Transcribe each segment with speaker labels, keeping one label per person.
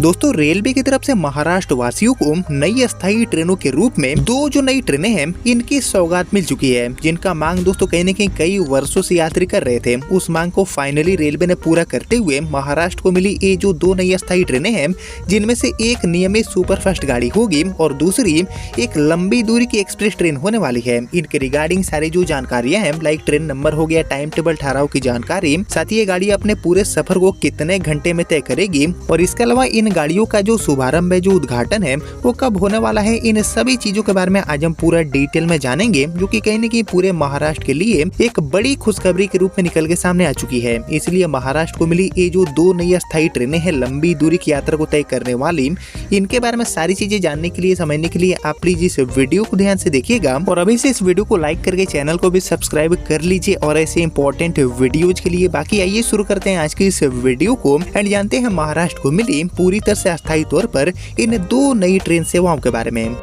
Speaker 1: दोस्तों रेलवे की तरफ से महाराष्ट्र वासियों को नई अस्थायी ट्रेनों के रूप में दो जो नई ट्रेनें हैं इनकी सौगात मिल चुकी है, जिनका मांग दोस्तों कहीं न कहीं कई वर्षों से यात्री कर रहे थे। उस मांग को फाइनली रेलवे ने पूरा करते हुए महाराष्ट्र को मिली ये जो दो नई अस्थायी ट्रेनें हैं, जिनमें से एक नियमित सुपरफास्ट गाड़ी होगी और दूसरी एक लंबी दूरी की एक्सप्रेस ट्रेन होने वाली है। इनके रिगार्डिंग सारी जो जानकारियां हैं, लाइक ट्रेन नंबर हो गया, टाइम टेबल, ठहराव की जानकारी, साथ ही ये गाड़ी अपने पूरे सफर को कितने घंटे में तय करेगी और इसके अलावा इन गाड़ियों का जो शुभारंभ है, जो उद्घाटन है, वो कब होने वाला है, इन सभी चीजों के बारे में आज हम पूरा डिटेल में जानेंगे, जो कि कहीं न कहीं पूरे महाराष्ट्र के लिए एक बड़ी खुशखबरी के रूप में निकल के सामने आ चुकी है। इसलिए महाराष्ट्र को मिली ये जो दो नई अस्थायी ट्रेनें हैं लंबी दूरी की यात्रा को तय करने वाली, इनके बारे में सारी चीजें जानने के लिए, समझने के लिए आप प्लीज इस वीडियो को ध्यान से देखिएगा और अभी से इस वीडियो को लाइक करके चैनल को भी सब्सक्राइब कर लीजिए और ऐसे इंपॉर्टेंट वीडियोज के लिए। बाकी आइए शुरू करते हैं आज की इस वीडियो को एंड जानते हैं महाराष्ट्र को मिली पूरी तरह से अस्थायी तौर पर इन दो नई ट्रेन सेवाओं के बारे में।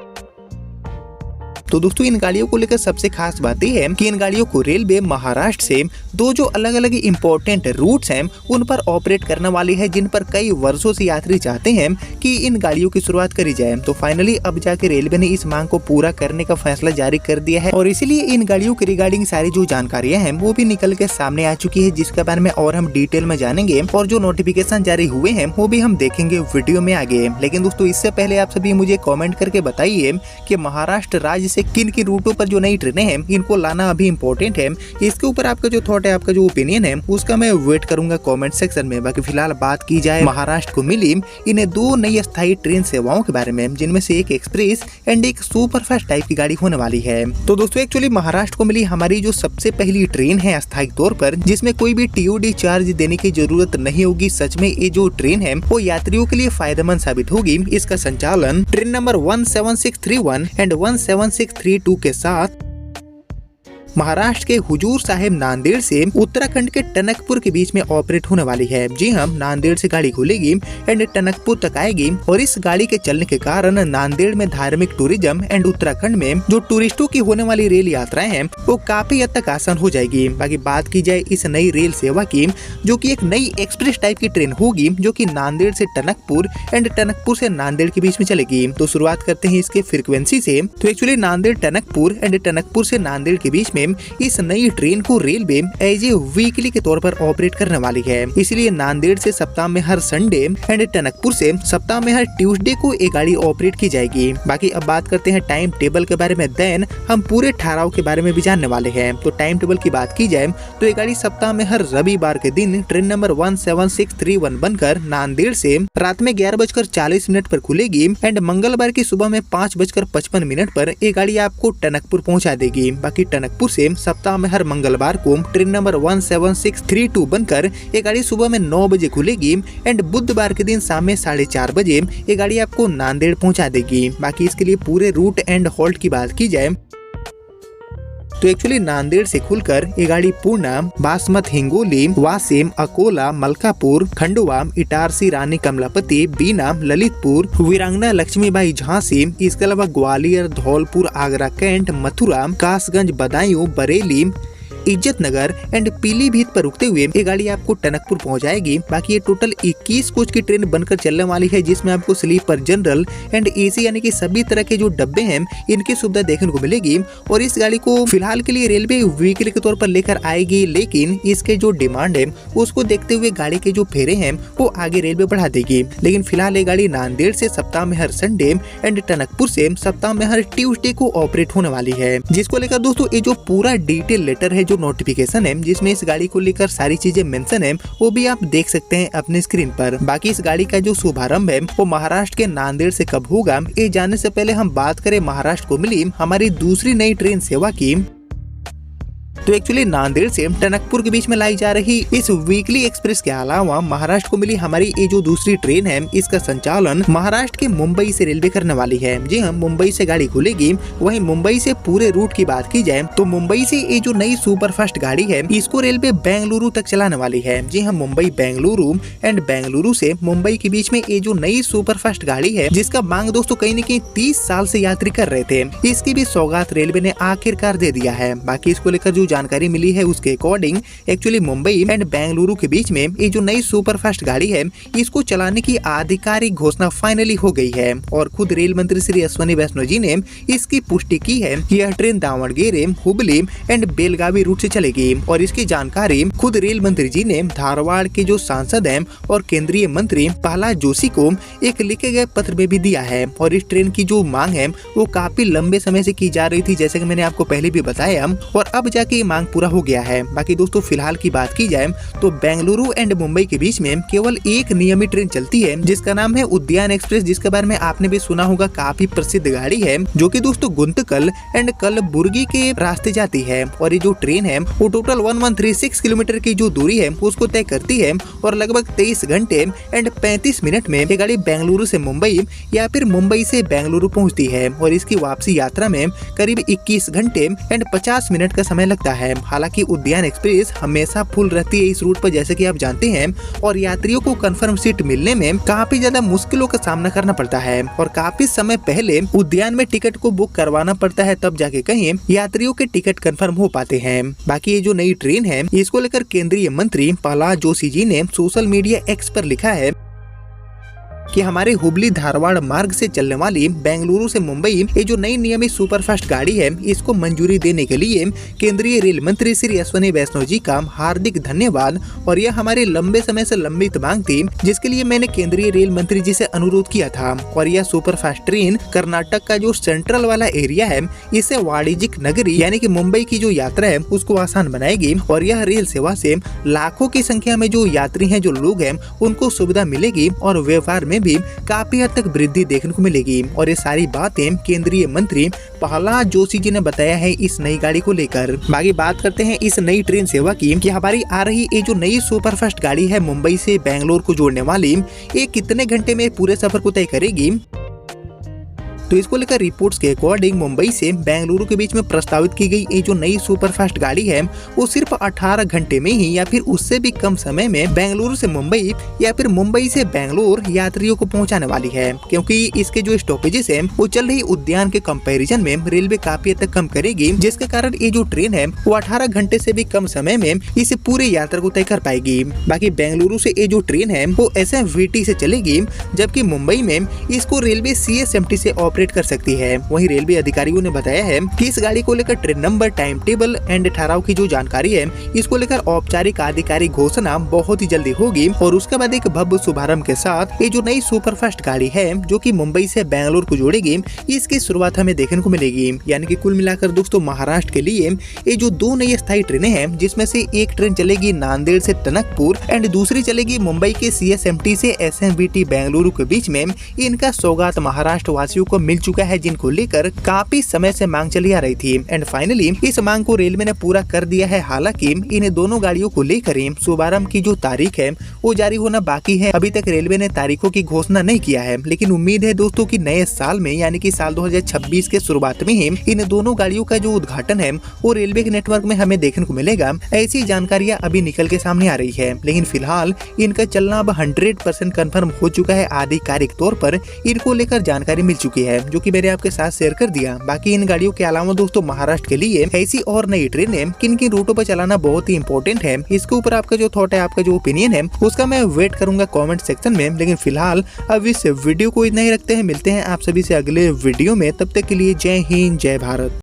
Speaker 1: तो दोस्तों इन गाड़ियों को लेकर सबसे खास बात यह है कि इन गाड़ियों को रेलवे महाराष्ट्र से दो जो अलग अलग इंपॉर्टेंट रूट्स हैं उन पर ऑपरेट करने वाली है, जिन पर कई वर्षों से यात्री चाहते हैं कि इन गाड़ियों की शुरुआत करी जाए। तो फाइनली अब जाके रेलवे ने इस मांग को पूरा करने का फैसला जारी कर दिया है और इसीलिए इन गाड़ियों के रिगार्डिंग सारी जो जानकारियां हैं वो भी निकल के सामने आ चुकी है, जिसके बारे में और हम डिटेल में जानेंगे और जो नोटिफिकेशन जारी हुए हैं वो भी हम देखेंगे वीडियो में आगे। लेकिन दोस्तों इससे पहले आप सभी मुझे कॉमेंट करके बताइए कि महाराष्ट्र राज्य से किन किन रूटों पर जो नई ट्रेनें हैं इनको लाना अभी इम्पोर्टेंट है। इसके ऊपर आपका जो थॉट है, आपका जो ओपिनियन है, उसका मैं वेट करूंगा कमेंट सेक्शन में। बाकी फिलहाल बात की जाए महाराष्ट्र को मिली इन दो नई अस्थायी ट्रेन सेवाओं के बारे में, जिनमें से एक एक्सप्रेस एंड एक सुपरफास्ट टाइप की गाड़ी होने वाली है। तो दोस्तों एक्चुअली महाराष्ट्र को मिली हमारी जो सबसे पहली ट्रेन है अस्थायी तौर पर, जिसमें कोई भी टीओडी चार्ज देने की जरूरत नहीं होगी। सच में ये जो ट्रेन है वो यात्रियों के लिए फायदेमंद साबित होगी। इसका संचालन ट्रेन नंबर 17631 एंड 17632 के साथ महाराष्ट्र के हुजूर साहिब नांदेड़ से उत्तराखंड के टनकपुर के बीच में ऑपरेट होने वाली है। जी हाँ, नांदेड़ से गाड़ी खुलेगी एंड टनकपुर तक आएगी और इस गाड़ी के चलने के कारण नांदेड़ में धार्मिक टूरिज्म एंड उत्तराखंड में जो टूरिस्टों की होने वाली रेल यात्राएं हैं वो काफी हद तक आसान हो जाएगी। बाकी बात की जाए इस नई रेल सेवा की, जो की एक नई एक्सप्रेस टाइप की ट्रेन होगी, जो की नांदेड़ से टनकपुर एंड टनकपुर से नांदेड़ के बीच में चलेगी। तो शुरुआत करते हैं इसके फ्रीक्वेंसी से। तो एक्चुअली नांदेड़ टनकपुर एंड टनकपुर से नांदेड़ के बीच में इस नई ट्रेन को रेलवे एज ए वीकली के तौर पर ऑपरेट करने वाली है। इसलिए नांदेड़ से सप्ताह में हर संडे एंड टनकपुर से सप्ताह में हर ट्यूसडे को ये गाड़ी ऑपरेट की जाएगी। बाकी अब बात करते हैं टाइम टेबल के बारे में, देन हम पूरे ठहराव के बारे में भी जानने वाले हैं। तो टाइम टेबल की बात की जाए तो ये गाड़ी सप्ताह में हर रविवार के दिन ट्रेन नंबर 17631 बनकर नांदेड़ से रात में 11:40 पर खुलेगी एंड मंगलवार की सुबह में 5:55 पर ये गाड़ी आपको टनकपुर पहुंचा देगी। बाकी टनकपुर से सप्ताह में हर मंगलवार को ट्रेन नंबर 17632 बनकर ये गाड़ी सुबह में 9 बजे खुलेगी एंड बुधवार के दिन शाम में 4:30 बजे ये गाड़ी आपको नांदेड़ पहुंचा देगी। बाकी इसके लिए पूरे रूट एंड हॉल्ट की बात की जाए तो एक्चुअली नांदेड़ से खुलकर ये गाड़ी पूर्णा, बासमत, हिंगोली, वासिम, अकोला, मलकापुर, खंडवा, इटारसी, रानी कमलापति, बीना, ललितपुर, वीरांगना लक्ष्मीबाई झांसी, इसके अलावा ग्वालियर, धौलपुर, आगरा कैंट, मथुरा, कासगंज, बदायूं, बरेली, इज्जत नगर एंड पीलीभीत पर रुकते हुए ये गाड़ी आपको टनकपुर पहुंचाएगी। बाकी ये टोटल 21 कोच की ट्रेन बनकर चलने वाली है, जिसमें आपको स्लीपर, जनरल एंड एसी यानी कि सभी तरह के जो डब्बे हैं इनकी सुविधा देखने को मिलेगी। और इस गाड़ी को फिलहाल के लिए रेलवे वीकली के तौर पर लेकर आएगी, लेकिन इसके जो डिमांड है उसको देखते हुए गाड़ी के जो फेरे हैं वो आगे रेलवे बढ़ा देगी। लेकिन फिलहाल ये गाड़ी नांदेड़ से सप्ताह में हर संडे एंड टनकपुर से सप्ताह में हर ट्यूसडे को ऑपरेट होने वाली है। जिसको लेकर दोस्तों ये जो पूरा डिटेल लेटर है, नोटिफिकेशन है, जिसमें इस गाड़ी को लेकर सारी चीजें मेंशन है, वो भी आप देख सकते हैं अपने स्क्रीन पर। बाकी इस गाड़ी का जो शुभारंभ है वो महाराष्ट्र के नांदेड़ से कब होगा, ये जानने से पहले हम बात करें महाराष्ट्र को मिली हमारी दूसरी नई ट्रेन सेवा की। तो एक्चुअली नांदेड़ से टनकपुर के बीच में लाई जा रही इस वीकली एक्सप्रेस के अलावा महाराष्ट्र को मिली हमारी ये जो दूसरी ट्रेन है, इसका संचालन महाराष्ट्र के मुंबई से रेलवे करने वाली है। जी हाँ, मुंबई से गाड़ी खुलेगी। वहीं मुंबई से पूरे रूट की बात की जाए तो मुंबई से ये जो नई सुपरफास्ट गाड़ी है इसको रेलवे बेंगलुरु तक चलाने वाली है। जी हाँ, मुंबई बेंगलुरु एंड बेंगलुरु से मुंबई के बीच में ये जो नई सुपरफास्ट गाड़ी है, जिसका मांग दोस्तों कहीं न कहीं 30 साल से यात्री कर रहे थे, इसकी भी सौगात रेलवे ने आखिरकार दे दिया है। बाकी इसको लेकर जो जानकारी मिली है उसके according actually Mumbai and Bengaluru के बीच में ये जो नई सुपरफास्ट गाड़ी है इसको चलाने की आधिकारिक घोषणा फाइनली हो गई है और खुद रेल मंत्री श्री अश्विनी वैष्णव जी ने इसकी पुष्टि की है कि यह train Davanagere, Hubli and Belagavi route से चलेगी और इसकी जानकारी खुद रेल मंत्री जी ने धारवाड़ के जो सांसद हैं और केंद्रीय मंत्री प्रहलाद जोशी को एक लिखे गए पत्र में भी दिया है। और इस ट्रेन की जो मांग है वो काफी लंबे समय से की जा रही थी, जैसे कि मैंने आपको पहले भी बताया, और अब जाके ये मांग पूरा हो गया है। बाकी दोस्तों फिलहाल की बात की जाए तो बेंगलुरु एंड मुंबई के बीच में केवल एक नियमित ट्रेन चलती है जिसका नाम है उद्यान एक्सप्रेस, जिसके बारे में आपने भी सुना होगा। काफी प्रसिद्ध गाड़ी है जो कि दोस्तों गुंतकल एंड कलबुर्गी के रास्ते जाती है और ये जो ट्रेन है वो टोटल 1136 किलोमीटर की जो दूरी है उसको तय करती है और लगभग 23 घंटे एंड 35 मिनट में ये गाड़ी बेंगलुरु से मुंबई या फिर मुंबई से बेंगलुरु पहुंचती है और इसकी वापसी यात्रा में करीब 21 घंटे एंड 50 मिनट का समय लगता है। हालांकि उद्यान एक्सप्रेस हमेशा फुल रहती है इस रूट पर, जैसे कि आप जानते हैं, और यात्रियों को कंफर्म सीट मिलने में काफी ज्यादा मुश्किलों का सामना करना पड़ता है और काफी समय पहले उद्यान में टिकट को बुक करवाना पड़ता है, तब जाके कहीं यात्रियों के टिकट कंफर्म हो पाते हैं। बाकी ये जो नई ट्रेन है इसको लेकर केंद्रीय मंत्री प्रहलाद जोशी जी ने सोशल मीडिया एक्स पर लिखा है कि हमारे हुबली धारवाड़ मार्ग से चलने वाली बेंगलुरु से मुंबई ये जो नई नियमित सुपरफास्ट गाड़ी है इसको मंजूरी देने के लिए केंद्रीय रेल मंत्री श्री अश्विनी वैष्णव जी का हार्दिक धन्यवाद। और यह हमारे लंबे समय से लंबित मांग थी जिसके लिए मैंने केंद्रीय रेल मंत्री जी से अनुरोध किया था और यह सुपरफास्ट ट्रेन कर्नाटक का जो सेंट्रल वाला एरिया है इससे वाणिज्यिक नगरी यानी कि मुंबई की जो यात्रा है उसको आसान बनाएगी और यह रेल सेवा से लाखों की संख्या में जो यात्री हैं, जो लोग हैं, उनको सुविधा मिलेगी और व्यापार में भी काफी हद तक वृद्धि देखने को मिलेगी। और ये सारी बातें केंद्रीय मंत्री प्रहलाद जोशी जी ने बताया है इस नई गाड़ी को लेकर। बाकी बात करते हैं इस नई ट्रेन सेवा की कि हमारी आ रही ये जो नई सुपरफास्ट गाड़ी है मुंबई से बेंगलोर को जोड़ने वाली, ये कितने घंटे में पूरे सफर को तय करेगी। तो इसको लेकर रिपोर्ट्स के अकॉर्डिंग मुंबई से बेंगलुरु के बीच में प्रस्तावित की गई ये जो नई सुपरफास्ट गाड़ी है वो सिर्फ 18 घंटे में ही या फिर उससे भी कम समय में बेंगलुरु से मुंबई या फिर मुंबई से बेंगलोर यात्रियों को पहुंचाने वाली है, क्योंकि इसके जो स्टॉपेजेस है वो चल रही उद्यान के कंपैरिजन में रेलवे काफी हद तक कम करेगी, जिसके कारण ये जो ट्रेन है वो 18 घंटे से भी कम समय में इस पूरे यात्रा को तय कर पाएगी। बाकी बेंगलुरु से ये जो ट्रेन है वो SMVT से चलेगी, जबकि मुंबई में इसको रेलवे CSMT से ऑपरेट कर सकती है। वहीं रेलवे अधिकारियों ने बताया है कि इस गाड़ी को लेकर train number, time table and ठहराव की जो जानकारी है इसको लेकर औपचारिक आधिकारिक घोषणा बहुत ही जल्दी होगी और उसके बाद एक भव्य शुभारंभ के साथ ये जो नई सुपरफास्ट गाड़ी है जो कि मुंबई से बेंगलोर को जोड़ेगी, इसकी शुरुआत हमें देखने को मिलेगी। यानी कि कुल मिलाकर दोस्तों महाराष्ट्र के लिए ये जो दो नई स्थायी ट्रेनें हैं, जिसमें से एक ट्रेन चलेगी नांदेड़ से टनकपुर एंड दूसरी चलेगी मुंबई के CSMT से SMVT बेंगलुरु के बीच में, इनका सौगात महाराष्ट्र वासियों को मिल चुका है, जिनको लेकर काफी समय से मांग चली आ रही थी एंड फाइनली इस मांग को रेलवे ने पूरा कर दिया है। हालांकि इन दोनों गाड़ियों को लेकर शुभारंभ की जो तारीख है वो जारी होना बाकी है। अभी तक रेलवे ने तारीखों की घोषणा नहीं किया है, लेकिन उम्मीद है दोस्तों कि नए साल में यानी कि साल 2026 के शुरुआत में ही इन दोनों गाड़ियों का जो उद्घाटन है वो रेलवे के नेटवर्क में हमें देखने को मिलेगा। ऐसी जानकारियां अभी निकल के सामने आ रही है, लेकिन फिलहाल इनका चलना अब 100% कंफर्म हो चुका है। आधिकारिक तौर पर इनको लेकर जानकारी मिल चुकी है जो कि मैंने आपके साथ शेयर कर दिया। बाकी इन गाड़ियों के अलावा दोस्तों महाराष्ट्र के लिए ऐसी और नई ट्रेनें किन किन रूटों पर चलाना बहुत ही इंपॉर्टेंट है, इसके ऊपर आपका जो थॉट है, आपका जो ओपिनियन है, उसका मैं वेट करूंगा कमेंट सेक्शन में। लेकिन फिलहाल अब इस वीडियो को इतना ही रखते हैं, मिलते हैं आप सभी से अगले वीडियो में। तब तक के लिए जय हिंद, जय भारत।